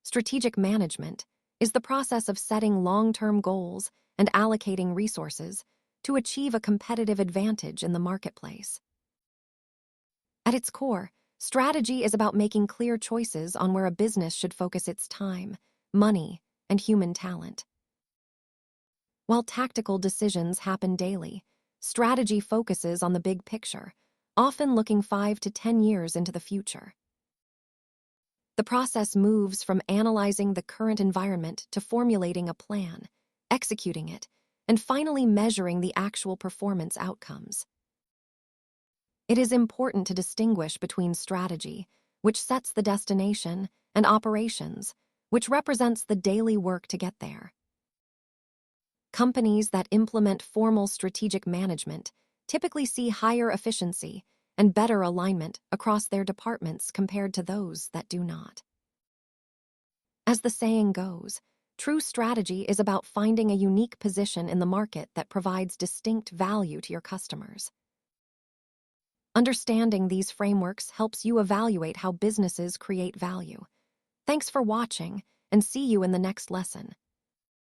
Strategic management is the process of setting long-term goals and allocating resources to achieve a competitive advantage in the marketplace. At its core, strategy is about making clear choices on where a business should focus its time, money, and human talent. While tactical decisions happen daily, strategy focuses on the big picture, often looking 5 to 10 years into the future. The process moves from analyzing the current environment to formulating a plan, executing it, and finally measuring the actual performance outcomes. It is important to distinguish between strategy, which sets the destination, and operations, which represents the daily work to get there. Companies that implement formal strategic management typically see higher efficiency and better alignment across their departments compared to those that do not. As the saying goes, true strategy is about finding a unique position in the market that provides distinct value to your customers. Understanding these frameworks helps you evaluate how businesses create value. Thanks for watching, and see you in the next lesson.